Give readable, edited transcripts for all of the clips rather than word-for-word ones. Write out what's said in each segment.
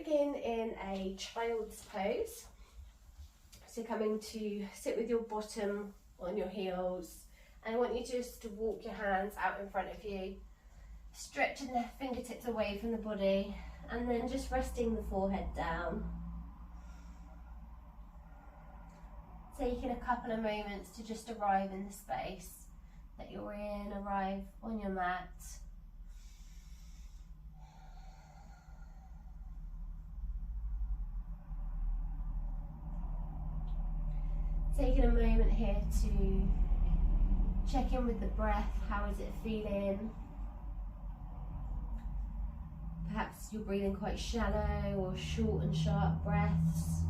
begin in a child's pose. So coming to sit with your bottom on your heels, and I want you just to walk your hands out in front of you, stretching the fingertips away from the body, and then just resting the forehead down. Taking a couple of moments to just arrive in the space that you're in, arrive on your mat. Taking a moment here to check in with the breath. How is it feeling? Perhaps you're breathing quite shallow or short and sharp breaths.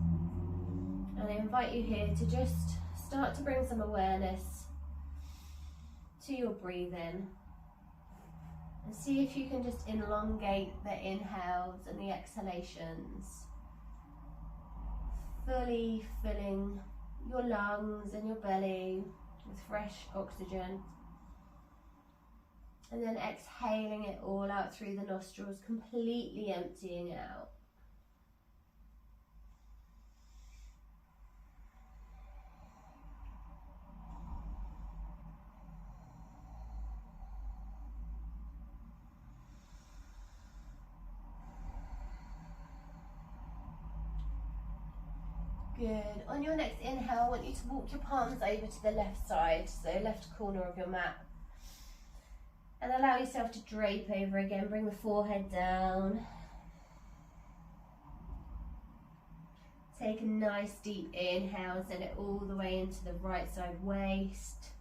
And I invite you here to just start to bring some awareness to your breathing. And see if you can just elongate the inhales and the exhalations, fully filling your lungs and your belly with fresh oxygen, and then exhaling it all out through the nostrils, completely emptying it out. Good. On your next inhale, I want you to walk your palms over to the left side, so left corner of your mat. And allow yourself to drape over again. Bring the forehead down. Take a nice deep inhale, send it all the way into the right side waist.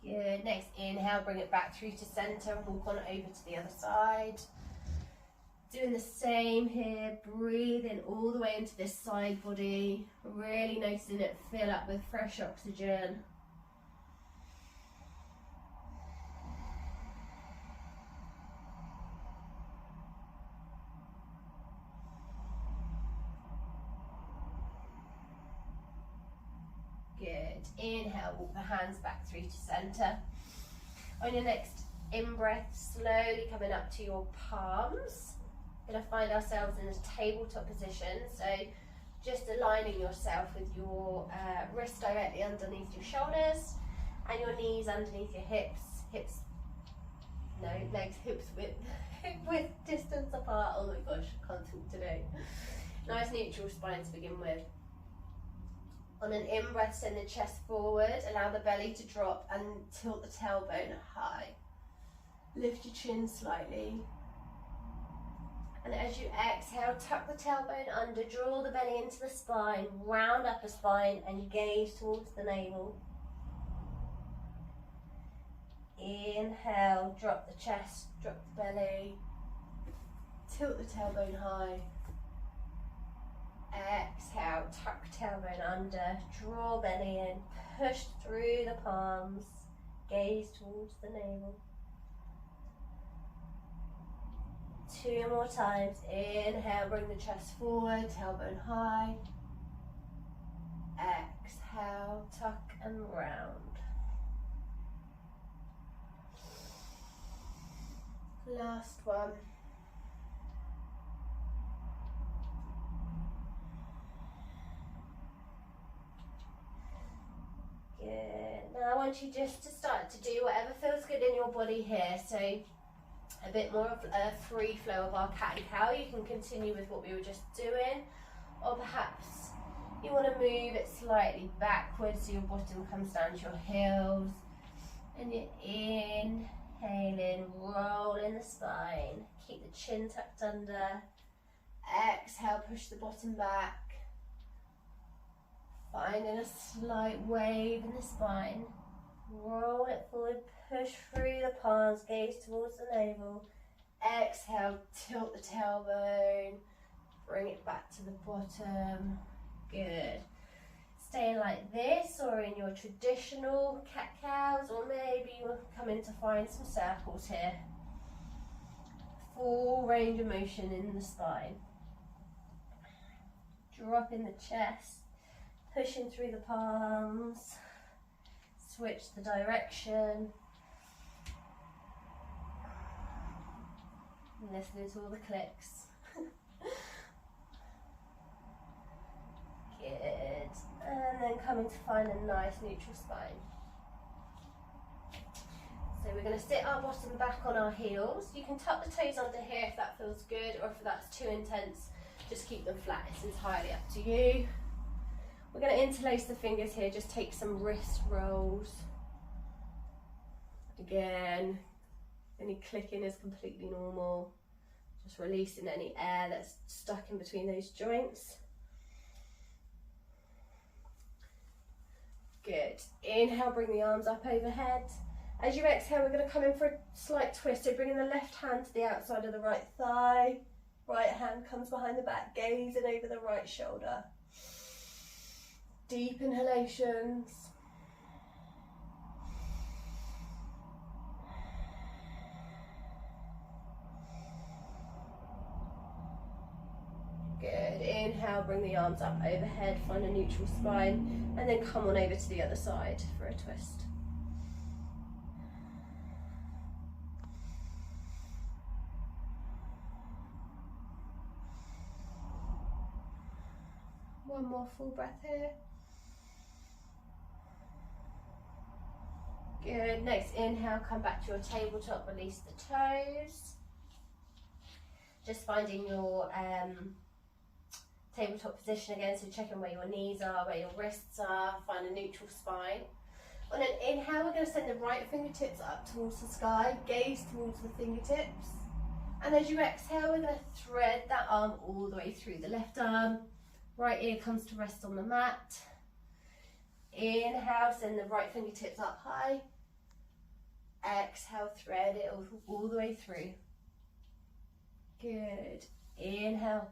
Good. Next inhale, bring it back through to center and walk on over to the other side. Doing the same here, breathing all the way into this side body, really noticing it fill up with fresh oxygen. Good. Inhale, walk the hands back through to center. On your next in-breath, slowly coming up to your palms. Going to find ourselves in a tabletop position, so just aligning yourself with your wrists directly underneath your shoulders and your knees underneath your hips, legs hips with distance apart. Oh my gosh, I can't talk today. Nice neutral spine to begin with. On an in-breath, send the chest forward, allow the belly to drop and tilt the tailbone high. Lift your chin slightly. And as you exhale, tuck the tailbone under, draw the belly into the spine, round upper spine and gaze towards the navel. Inhale, drop the chest, drop the belly, tilt the tailbone high. Exhale, tuck tailbone under, draw belly in, push through the palms, gaze towards the navel. 2 more times. Inhale, bring the chest forward, tailbone high. Exhale, tuck and round. Last one. Good. Now I want you just to start to do whatever feels good in your body here. So a bit more of a free flow of our cat and cow. You can continue with what we were just doing, or perhaps you want to move it slightly backwards so your bottom comes down to your heels, and you're inhaling, rolling the spine, keep the chin tucked under. Exhale, push the bottom back, finding a slight wave in the spine. Roll it forward, push through the palms, gaze towards the navel. Exhale, tilt the tailbone, bring it back to the bottom. Good. Staying like this, or in your traditional cat-cows, or maybe you're coming to find some circles here. Full range of motion in the spine. Dropping the chest, pushing through the palms. Switch the direction. listening to all the clicks. Good. And then coming to find a nice neutral spine. So we're going to sit our bottom back on our heels. You can tuck the toes under here if that feels good, or if that's too intense, just keep them flat. It's entirely up to you. We're going to interlace the fingers here, just take some wrist rolls. Again, any clicking is completely normal. Just releasing any air that's stuck in between those joints. Good. Inhale, bring the arms up overhead. As you exhale, we're going to come in for a slight twist. So bringing the left hand to the outside of the right thigh. Right hand comes behind the back, gazing over the right shoulder. Deep inhalations. Good. Inhale, bring the arms up overhead, find a neutral spine, and then come on over to the other side for a twist. One more full breath here. Good. Next inhale, come back to your tabletop, release the toes. Just finding your tabletop position again, so checking where your knees are, where your wrists are, find a neutral spine. On an inhale, we're going to send the right fingertips up towards the sky, gaze towards the fingertips. And as you exhale, we're going to thread that arm all the way through the left arm. Right ear comes to rest on the mat. Inhale, send the right fingertips up high. Exhale, thread it all the way through. Good. Inhale.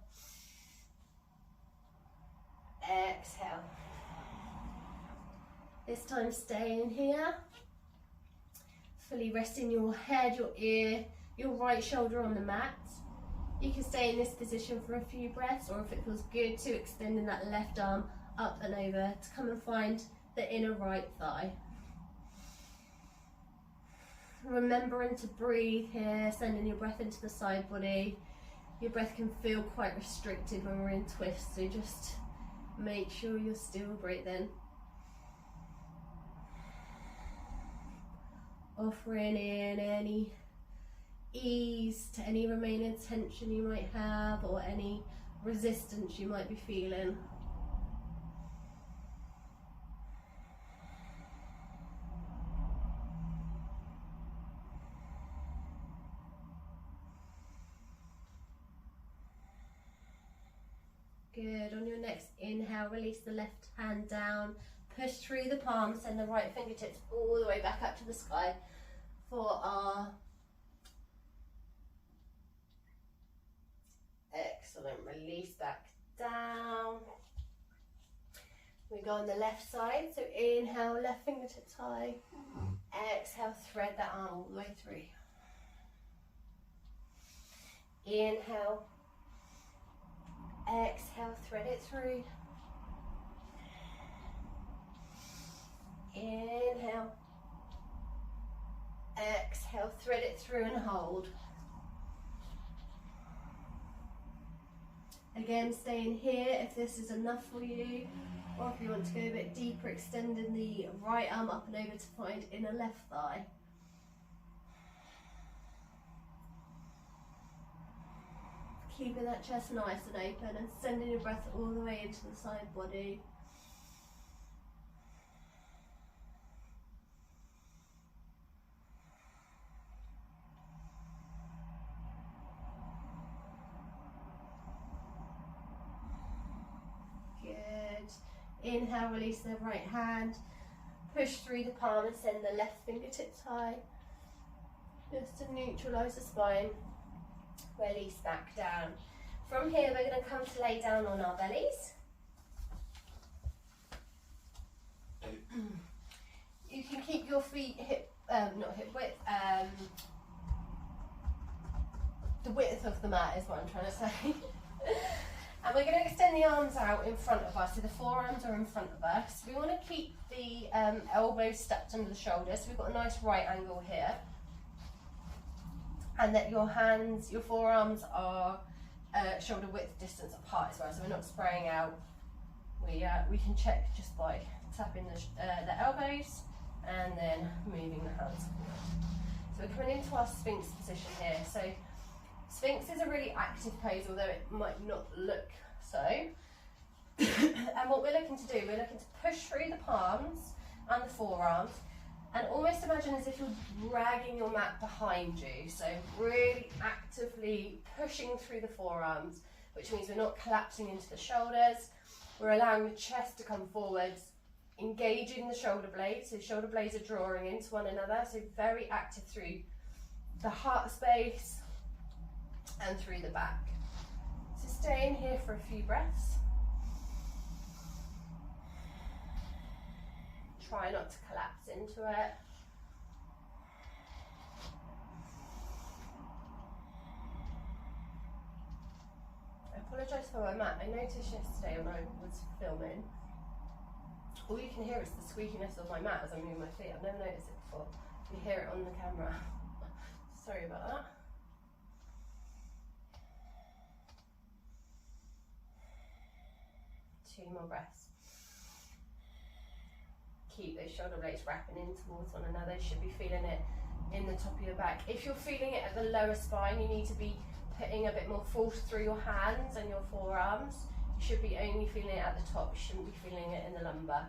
Exhale. This time stay in here. Fully resting your head, your ear, your right shoulder on the mat. You can stay in this position for a few breaths, or if it feels good to extending that left arm up and over to come and find the inner right thigh. Remembering to breathe here, sending your breath into the side body. Your breath can feel quite restricted when we're in twist, so just make sure you're still breathing. Offering in any ease to any remaining tension you might have, or any resistance you might be feeling. Good. On your next inhale, release the left hand down, push through the palms, send the right fingertips all the way back up to the sky for our excellent release back down. We go on the left side, so inhale, left fingertips high. Exhale, thread that arm all the way through. Inhale. Exhale, thread it through. Inhale. Exhale, thread it through and hold. Again, staying here if this is enough for you, or if you want to go a bit deeper, extending the right arm up and over to find inner left thigh. Keeping that chest nice and open and sending your breath all the way into the side body. Good. Inhale, release the right hand. Push through the palm and send the left fingertips high. Just to neutralise the spine. Release back down. From here, we're going to come to lay down on our bellies. You can keep your feet not hip width, the width of the mat is what I'm trying to say. And we're going to extend the arms out in front of us, so the forearms are in front of us. We want to keep the elbows stacked under the shoulders, so we've got a nice right angle here. and that your hands, your forearms are shoulder width distance apart as well, so we're not spraying out. We can check just by tapping the elbows and then moving the hands forward. So we're coming into our Sphinx position here. So Sphinx is a really active pose, although it might not look so. And what we're looking to do, we're looking to push through the palms and the forearms, and almost imagine as if you're dragging your mat behind you. So really actively pushing through the forearms, which means we're not collapsing into the shoulders. We're allowing the chest to come forwards, engaging the shoulder blades. So shoulder blades are drawing into one another. So very active through the heart space and through the back. So staying here for a few breaths. Try not to collapse into it. I apologise for my mat. I noticed yesterday when I was filming, all you can hear is the squeakiness of my mat as I move my feet. I've never noticed it before. You hear it on the camera. Sorry about that. Two more breaths. Keep those shoulder blades wrapping in towards one another. You should be feeling it in the top of your back. If you're feeling it at the lower spine, you need to be putting a bit more force through your hands and your forearms. You should be only feeling it at the top. You shouldn't be feeling it in the lumbar.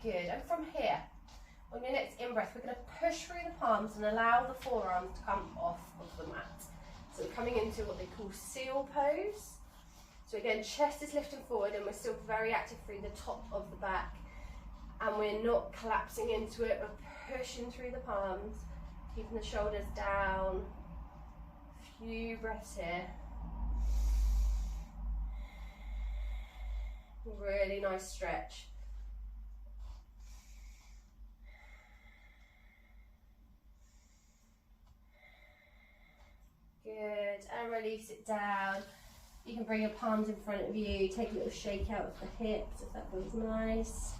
Good. And from here, on your next in-breath, we're going to push through the palms and allow the forearms to come off of the mat. So we're coming into what they call seal pose. So again, chest is lifting forward and we're still very active through the top of the back, and we're not collapsing into it. We're pushing through the palms, keeping the shoulders down. A few breaths here. Really nice stretch. Good, and release it down. You can bring your palms in front of you, take a little shake out of the hips if that feels nice.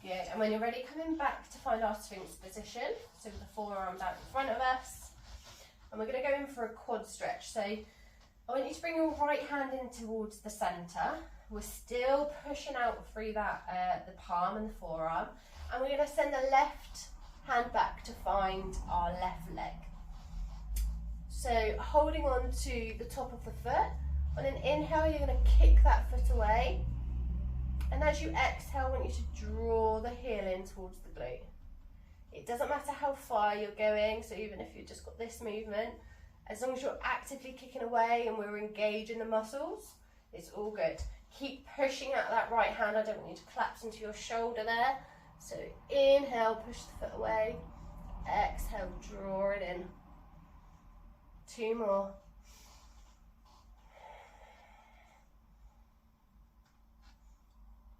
Good, and when you're ready, coming back to find our Sphinx position, so with the forearms out in front of us. And we're going to go in for a quad stretch. So I want you to bring your right hand in towards the centre. We're still pushing out through that the palm and the forearm. And we're going to send the left hand back to find our left leg. So holding on to the top of the foot. On an inhale, you're going to kick that foot away. And as you exhale, I want you to draw the heel in towards the glute. It doesn't matter how far you're going, so even if you've just got this movement, as long as you're actively kicking away and we're engaging the muscles, it's all good. Keep pushing out that right hand. I don't want you to collapse into your shoulder there. So inhale, push the foot away. Exhale, draw it in. Two more.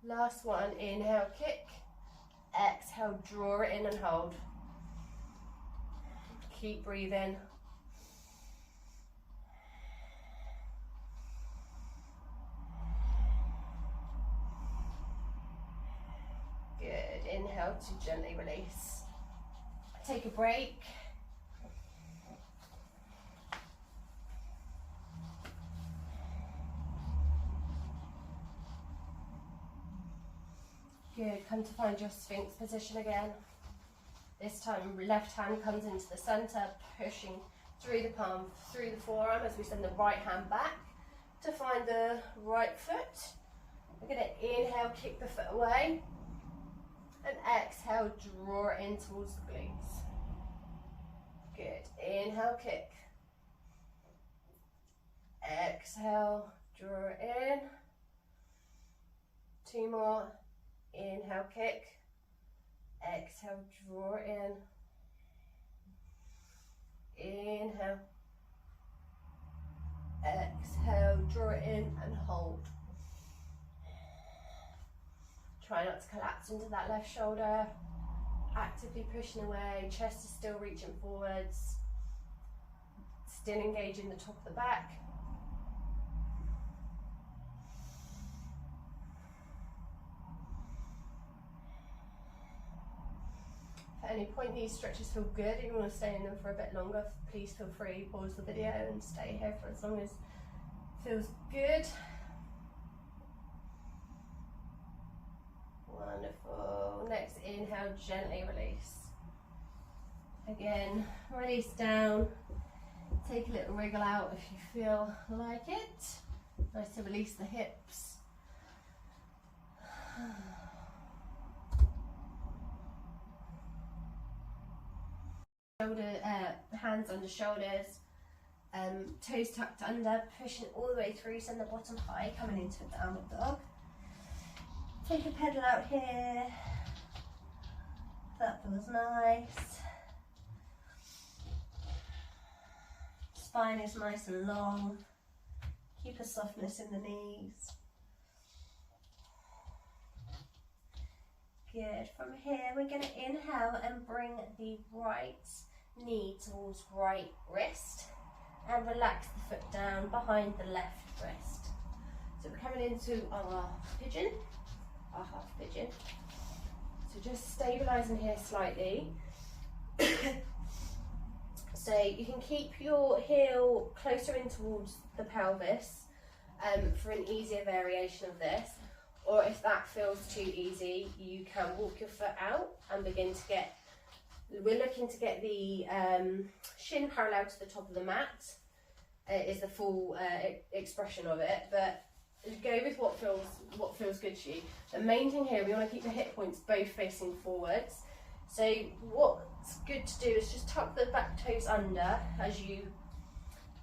Last one, inhale, kick. Exhale, draw it in and hold. Keep breathing. Good, inhale to gently release. Take a break. Good, come to find your Sphinx position again. This time left hand comes into the centre, pushing through the palm, through the forearm as we send the right hand back to find the right foot. We're going to inhale, kick the foot away, and exhale, draw it in towards the glutes. Good, inhale, kick. Exhale, draw it in. Two more. Inhale, kick. Exhale, draw it in. Inhale. Exhale, draw it in and hold. Try not to collapse into that left shoulder. Actively pushing away, chest is still reaching forwards. Still engaging the top of the back. any point these stretches feel good, and you want to stay in them for a bit longer, please feel free, pause the video and stay here for as long as it feels good. Wonderful. Next inhale, gently release. Again, release down. Take a little wriggle out if you feel like it. Nice to release the hips. Hands under shoulders, toes tucked under, pushing all the way through, send the bottom high, coming into a downward dog. Take a pedal out here. That feels nice. Spine is nice and long. Keep a softness in the knees. Good. From here, we're going to inhale and bring the right knee towards right wrist and relax the foot down behind the left wrist. So we're coming into our pigeon, our half pigeon. So just stabilising here slightly. So you can keep your heel closer in towards the pelvis for an easier variation of this. Or if that feels too easy, you can walk your foot out and begin to get, we're looking to get the shin parallel to the top of the mat, is the full expression of it, but go with what feels good to you. The main thing here, we want to keep the hip points both facing forwards. So what's good to do is just tuck the back toes under as you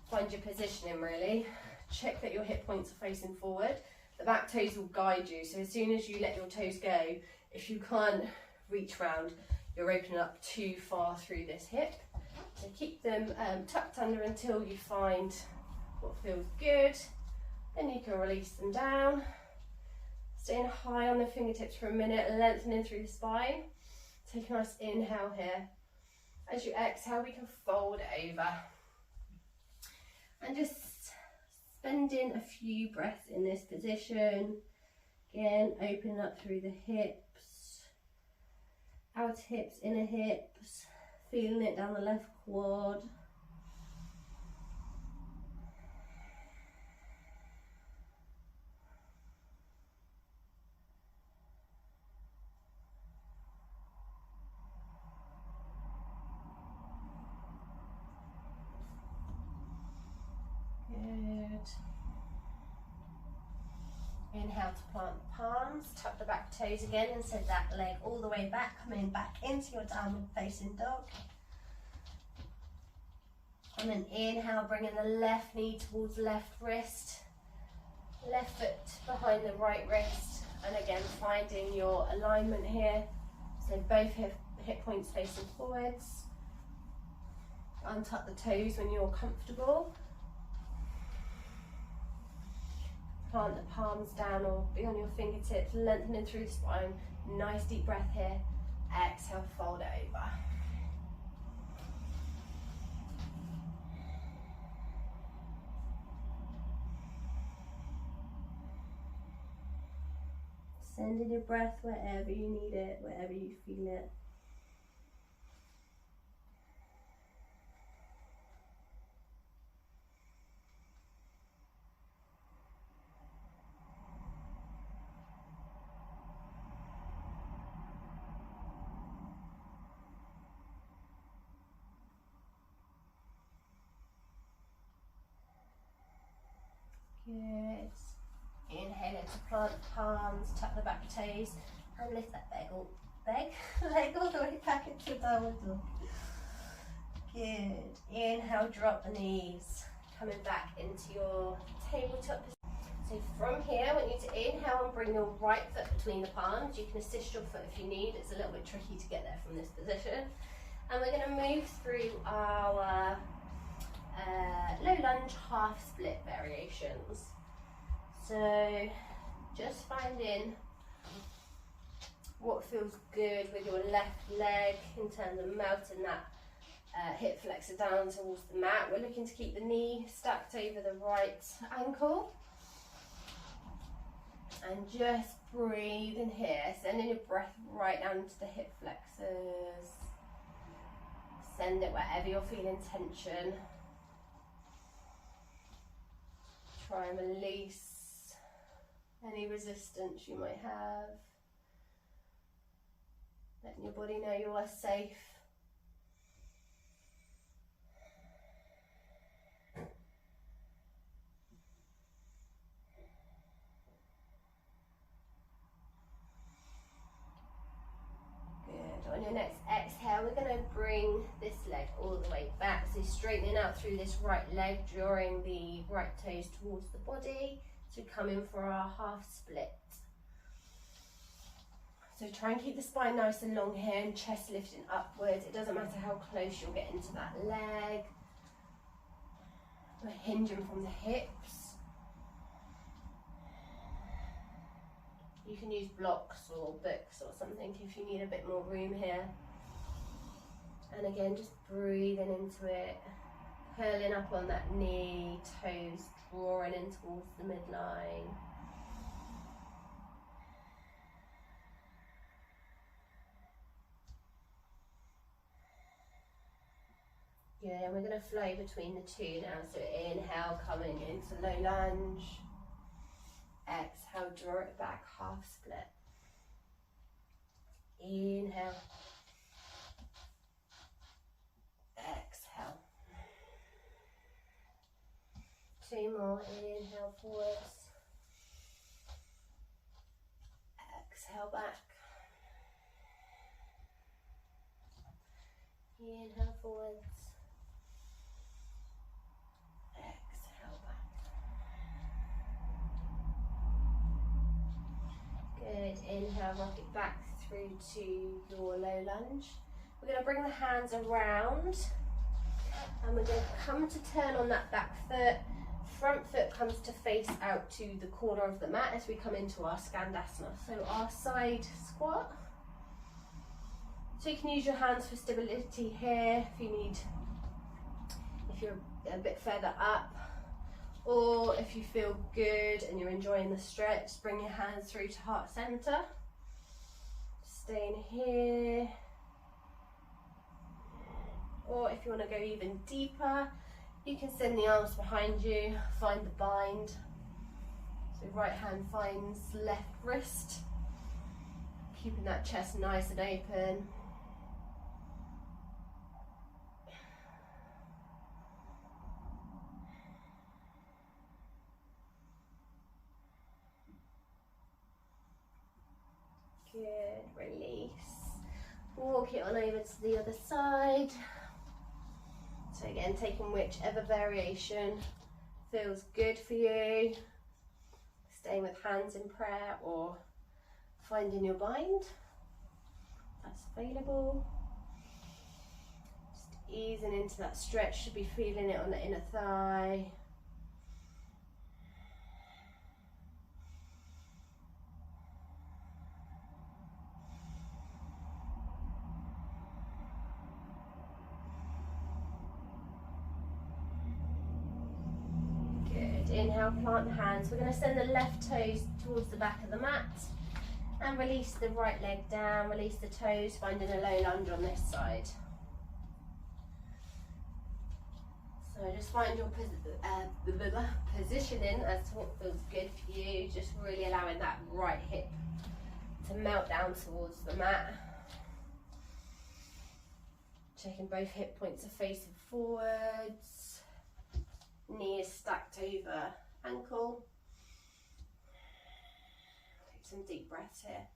find your positioning really. Check that your hip points are facing forward. The back toes will guide you, so as soon as you let your toes go, if you can't reach round, you're opening up too far through this hip. So keep them tucked under until you find what feels good. Then you can release them down. Staying high on the fingertips for a minute, lengthening through the spine. Take a nice inhale here. As you exhale, we can fold over. And just spending a few breaths in this position. Again, opening up through the hips, outer hips, inner hips, feeling it down the left quad. Good. Inhale to plant the palms, tuck the back toes again and send that leg all the way back, coming back into your downward facing dog. And then inhale, bringing the left knee towards left wrist, left foot behind the right wrist, and again finding your alignment here. So both hip points facing forwards. Untuck the toes when you're comfortable. Plant the palms down or be on your fingertips, lengthening through the spine. Nice deep breath here. Exhale, fold it over. Sending your breath wherever you need it, wherever you feel it. Good. Inhale to plant the palms, tuck the back toes, and lift that leg all the way back into downward dog. Good. Inhale, drop the knees, coming back into your tabletop position. So from here, I want you to inhale and bring your right foot between the palms. You can assist your foot if you need. It's a little bit tricky to get there from this position. And we're going to move through our low lunge half split variations. So just finding what feels good with your left leg in terms of melting that hip flexor down towards the mat. We're looking to keep the knee stacked over the right ankle. And just breathe in here, sending your breath right down to the hip flexors. send it wherever you're feeling tension. Try and release any resistance you might have. Letting your body know you are safe. Good. On your next exhale, we're going to bring this leg all the way back. So straightening out through this right leg, drawing the right toes towards the body. So we come in for our half split. So try and keep the spine nice and long here and chest lifting upwards. It doesn't matter how close you'll get into that leg. We're hinging from the hips. You can use blocks or books or something if you need a bit more room here. And again, just breathing into it, curling up on that knee, toes drawing in towards the midline. Yeah, and we're going to flow between the two now. So inhale, coming into low lunge. Exhale, draw it back, half split. Inhale. Exhale. Two more. Inhale forwards. Exhale back. Inhale forwards. Good. Inhale, rock it back through to your low lunge. We're going to bring the hands around and we're going to come to turn on that back foot. Front foot comes to face out to the corner of the mat as we come into our Skandasana. So our side squat. So you can use your hands for stability here if you're a bit further up. Or if you feel good and you're enjoying the stretch, bring your hands through to heart center. Staying here. Or if you want to go even deeper, you can send the arms behind you, find the bind. So right hand finds left wrist, keeping that chest nice and open. Good, release. Walk it on over to the other side. So again, taking whichever variation feels good for you. Staying with hands in prayer or finding your bind. That's available. Just easing into that stretch, should be feeling it on the inner thigh. Inhale, plant the hands. We're going to send the left toes towards the back of the mat and release the right leg down, release the toes, finding a low lunge on this side. So just find your positioning as to what feels good for you, just really allowing that right hip to melt down towards the mat. Checking both hip points are facing forwards. Knee is stacked over ankle. Take some deep breaths here.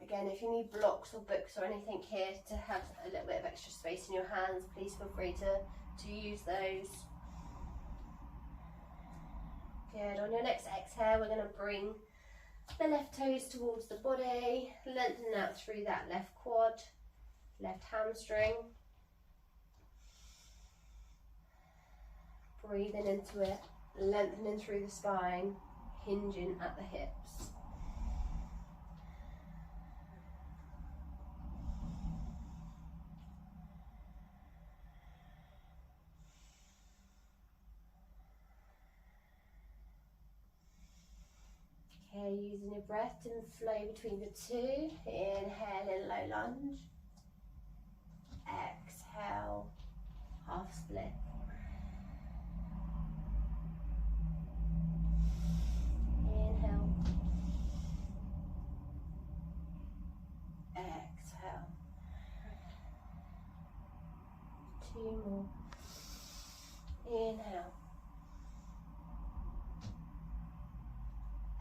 Again, if you need blocks or books or anything here to have a little bit of extra space in your hands, please feel free to use those. Good. On your next exhale, we're going to bring the left toes towards the body, lengthen out through that left quad, left hamstring. Breathing into it, lengthening through the spine, hinging at the hips. Okay, using your breath to flow between the two. Inhale in low lunge. Exhale, half split. Inhale. Exhale. 2 more. Inhale.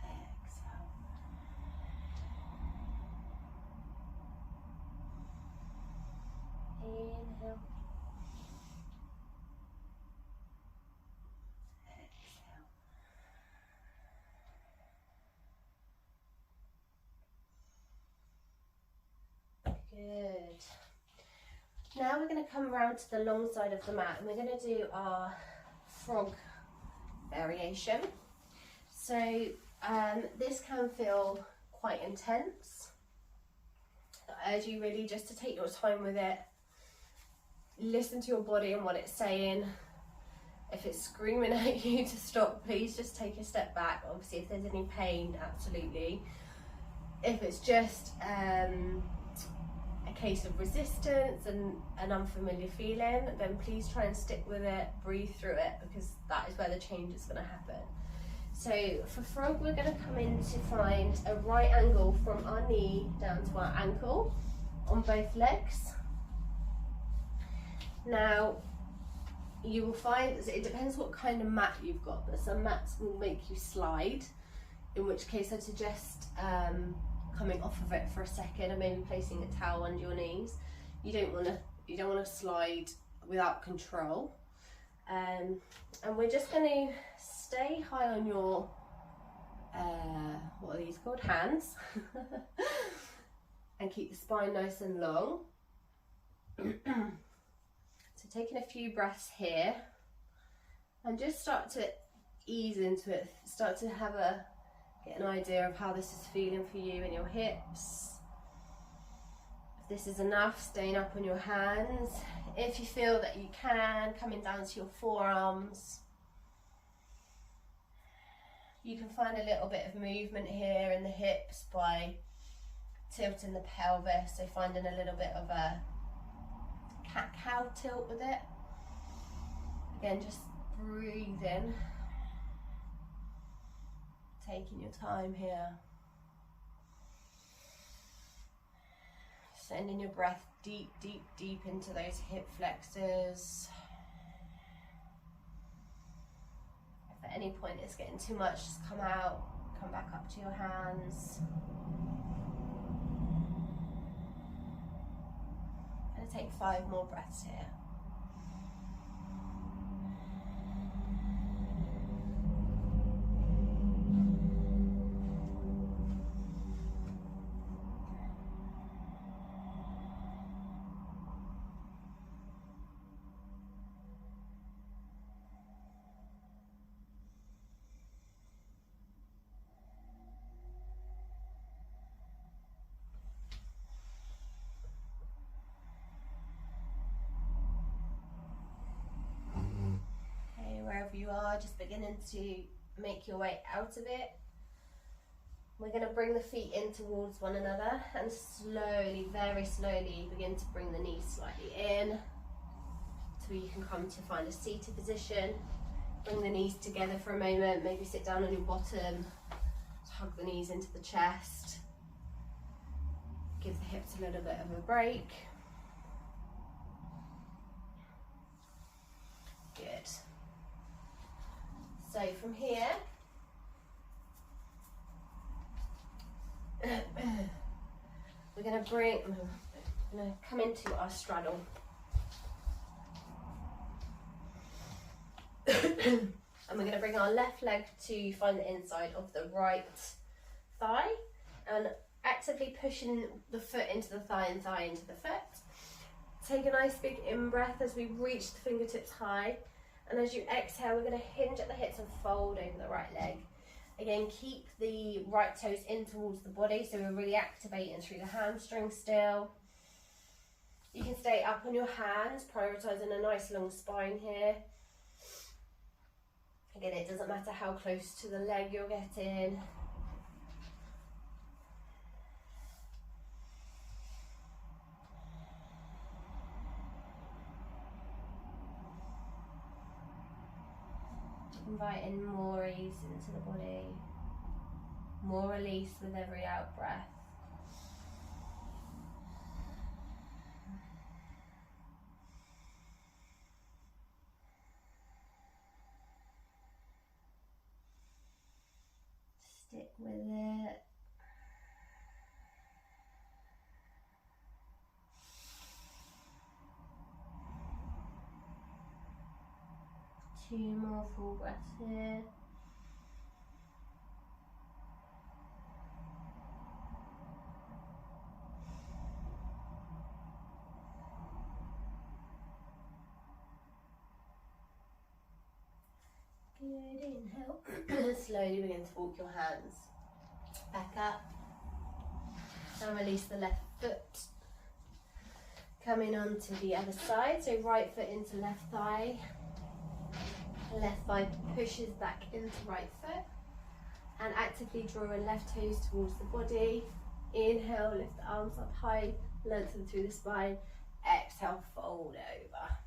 Exhale. Inhale. Exhale. Good. Now we're going to come around to the long side of the mat and we're going to do our frog variation. So this can feel quite intense. I urge you really just to take your time with it. Listen to your body and what it's saying. If it's screaming at you to stop, please just take a step back. Obviously, if there's any pain, absolutely. If it's just a case of resistance and an unfamiliar feeling, then please try and stick with it, breathe through it, because that is where the change is going to happen. So for frog, we're going to come in to find a right angle from our knee down to our ankle on both legs. Now, you will find, it depends what kind of mat you've got, but some mats will make you slide, in which case I suggest coming off of it for a second and maybe placing a towel under your knees. You don't want to slide without control. And we're just going to stay high on your what are these called, hands, and keep the spine nice and long. So taking a few breaths here and just start to ease into it, start to get an idea of how this is feeling for you in your hips. If this is enough, staying up on your hands. If you feel that you can, coming down to your forearms. You can find a little bit of movement here in the hips by tilting the pelvis, so finding a little bit of a cat-cow tilt with it. Again, just breathing, taking your time here. Sending your breath deep, deep, deep into those hip flexors. If at any point it's getting too much, just come out, come back up to your hands. I'm going to take 5 more breaths here. Wherever you are, just beginning to make your way out of it. We're going to bring the feet in towards one another and slowly, very slowly, begin to bring the knees slightly in so you can come to find a seated position. Bring the knees together for a moment, maybe sit down on your bottom, hug the knees into the chest, give the hips a little bit of a break. Good. So from here, we're going to come into our straddle. And we're going to bring our left leg to find the inside of the right thigh and actively pushing the foot into the thigh and thigh into the foot. Take a nice big in-breath as we reach the fingertips high. And as you exhale, we're going to hinge at the hips and fold over the right leg. Again, keep the right toes in towards the body, so we're really activating through the hamstring still. You can stay up on your hands, prioritising a nice long spine here. Again, it doesn't matter how close to the leg you're getting. Inviting more ease into the body, more release with every out breath. Stick with it. Two more full breaths here. Good, inhale. Slowly begin to walk your hands back up. And release the left foot. Coming on to the other side, so right foot into left thigh. Left thigh pushes back into right foot. And actively drawing left toes towards the body. Inhale, lift the arms up high, lengthen through the spine. Exhale, fold over.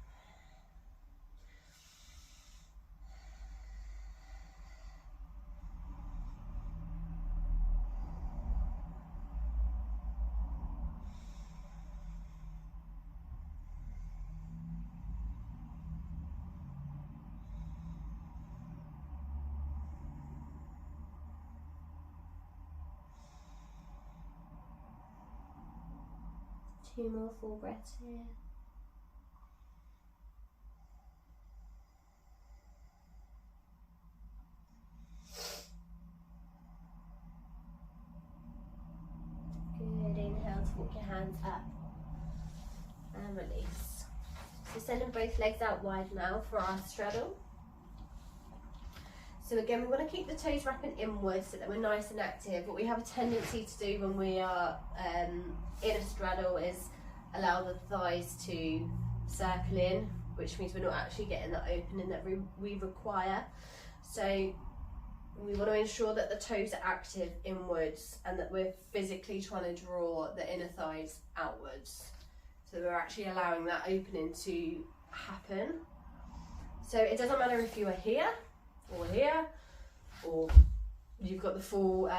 2 more full breaths here. Good, inhale to walk your hands up and release. So sending both legs out wide now for our straddle. So again, we want to keep the toes wrapping inwards so that we're nice and active. What we have a tendency to do when we are in a straddle is allow the thighs to circle in, which means we're not actually getting that opening that we require. So we want to ensure that the toes are active inwards and that we're physically trying to draw the inner thighs outwards. So we're actually allowing that opening to happen. So it doesn't matter if you are here, or here, or you've got the full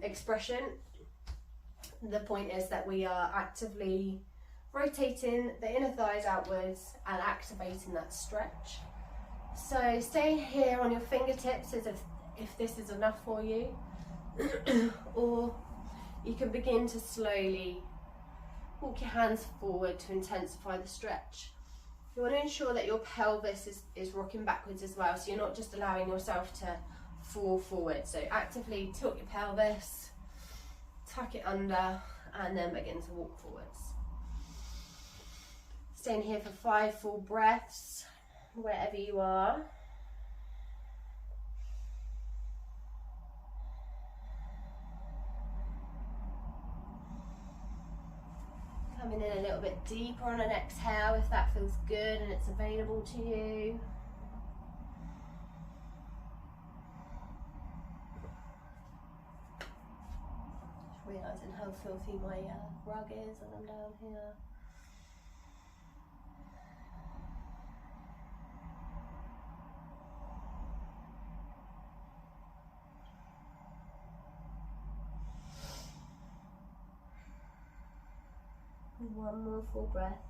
expression. The point is that we are actively rotating the inner thighs outwards and activating that stretch. So stay here on your fingertips as if this is enough for you, or you can begin to slowly walk your hands forward to intensify the stretch. You want to ensure that your pelvis is rocking backwards as well, so you're not just allowing yourself to fall forward. So actively tilt your pelvis, tuck it under, and then begin to walk forwards. Staying here for 5 full breaths, wherever you are. Coming in a little bit deeper on an exhale if that feels good and it's available to you. Just realising how filthy my rug is as I'm down here. One more full breath.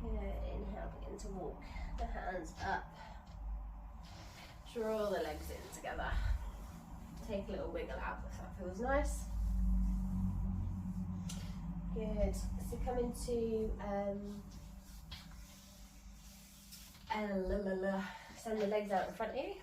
Good, inhale, begin to walk the hands up. Draw the legs in together. Take a little wiggle out if that feels nice. Good, so come into send the legs out in front of you.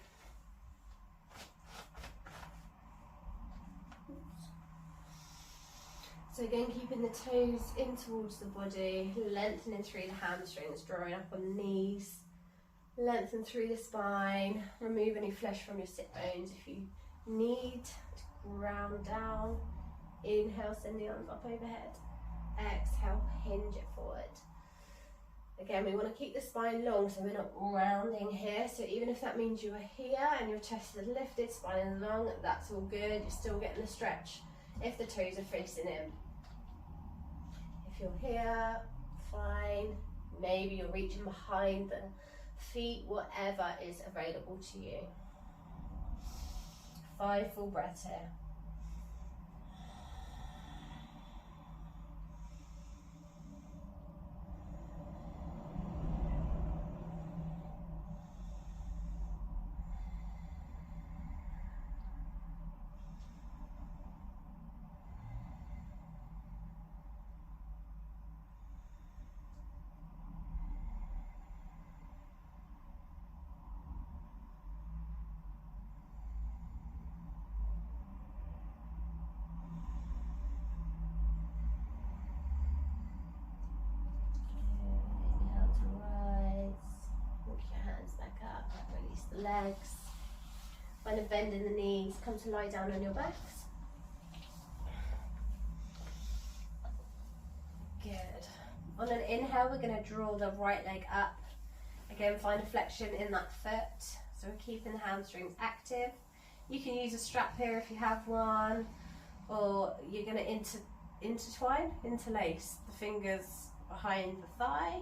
So again, keeping the toes in towards the body, lengthening through the hamstrings, drawing up on the knees, lengthen through the spine, remove any flesh from your sit bones if you need to ground down. Inhale, send the arms up overhead. Exhale, hinge it forward. Again, we want to keep the spine long so we're not rounding here. So even if that means you are here and your chest is lifted, spine is long, that's all good. You're still getting the stretch if the toes are facing in. If you're here, fine, Maybe you're reaching behind the feet, whatever is available to you. 5 full breaths here. Legs, find a bend in the knees, come to lie down on your backs. Good. On an inhale, we're going to draw the right leg up. Again, find a flexion in that foot. So we're keeping the hamstrings active. You can use a strap here if you have one, or you're going to interlace the fingers behind the thigh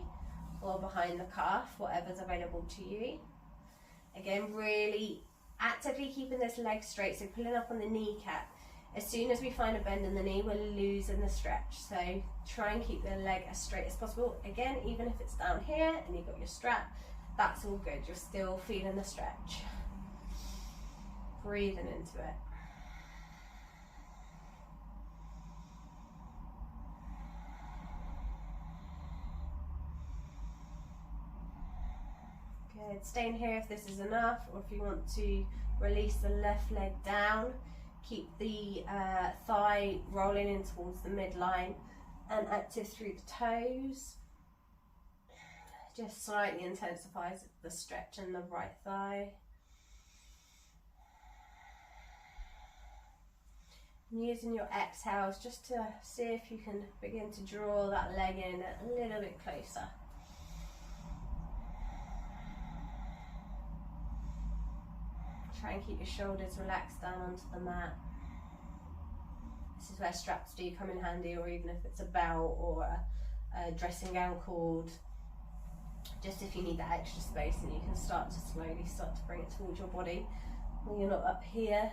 or behind the calf, whatever's available to you. Again, really actively keeping this leg straight, so pulling up on the kneecap. As soon as we find a bend in the knee, we're losing the stretch. So try and keep the leg as straight as possible. Again, even if it's down here and you've got your strap, that's all good. You're still feeling the stretch. Breathing into it. Good. Staying here if this is enough, or if you want to release the left leg down, keep the thigh rolling in towards the midline and active through the toes. Just slightly intensifies the stretch in the right thigh. And using your exhales just to see if you can begin to draw that leg in a little bit closer. Try and keep your shoulders relaxed down onto the mat. This is where straps do come in handy, or even if it's a belt or a dressing gown cord, just if you need that extra space, and you can start to slowly start to bring it towards your body when you're not up here.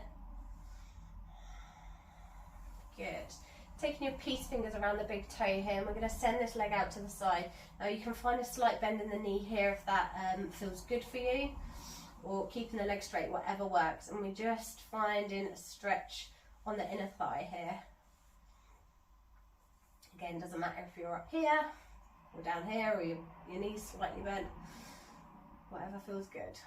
Good. Taking your peace fingers around the big toe here, and we're going to send this leg out to the side. Now you can find a slight bend in the knee here if that feels good for you, or keeping the leg straight, whatever works. And we're just finding a stretch on the inner thigh here. Again, doesn't matter if you're up here or down here, or your knees slightly bent, whatever feels good.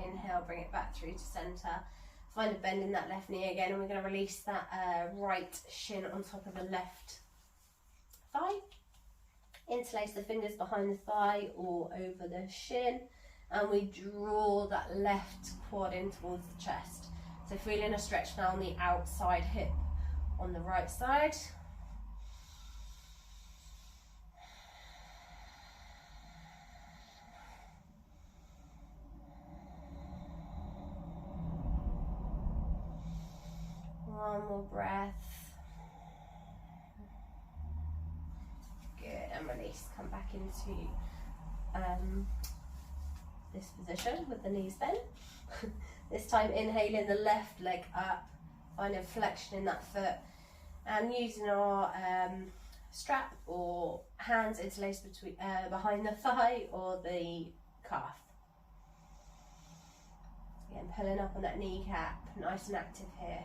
Inhale, bring it back through to center. Find a bend in that left knee again, and we're going to release that right shin on top of the left thigh. Interlace the fingers behind the thigh or over the shin, and we draw that left quad in towards the chest. So feeling a stretch now on the outside hip on the right side. One more breath. Good, and release. Come back into this position with the knees bent. This time inhaling the left leg up, find a flexion in that foot, and using our strap or hands interlaced between behind the thigh or the calf. Again, pulling up on that kneecap, nice and active here.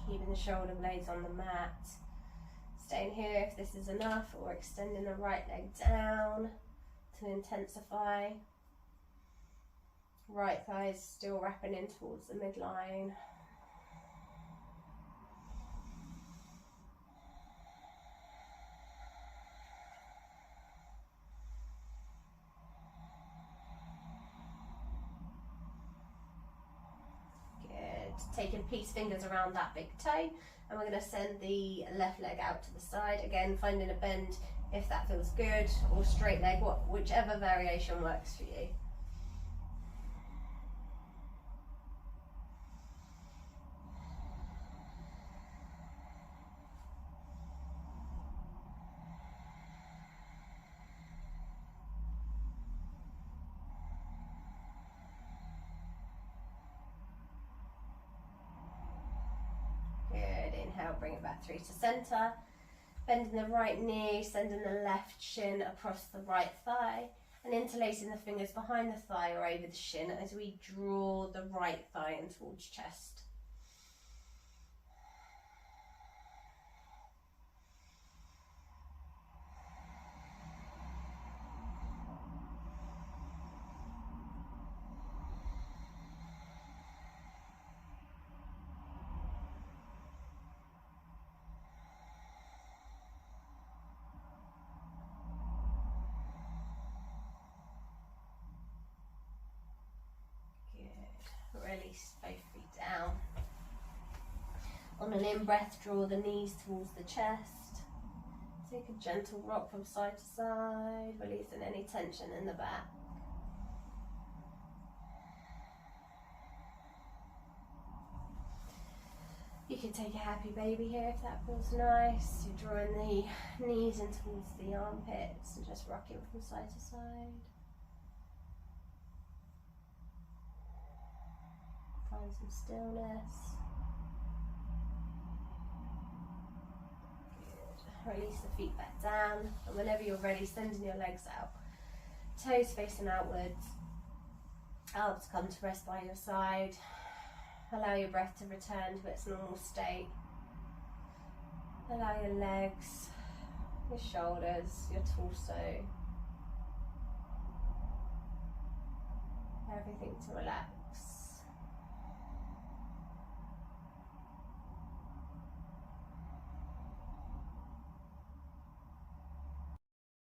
Keeping the shoulder blades on the mat. Staying here if this is enough, or extending the right leg down to intensify. Right thigh is still wrapping in towards the midline. Good. taking peace fingers around that big toe, and we're going to send the left leg out to the side. Again, finding a bend if that feels good, or straight leg, whichever variation works for you. Good, inhale, bring it back through to center. Bending the right knee, sending the left shin across the right thigh, and interlacing the fingers behind the thigh or over the shin as we draw the right thigh in towards chest. Release both feet down. On an in-breath, draw the knees towards the chest. Take a gentle rock from side to side, releasing any tension in the back. You can take a happy baby here if that feels nice. You're drawing the knees in towards the armpits and just rocking from side to side. Find some stillness. Good. Release the feet back down, and whenever you're ready, sending your legs out. Toes facing outwards. Arms come to rest by your side. Allow your breath to return to its normal state. Allow your legs, your shoulders, your torso, everything to relax.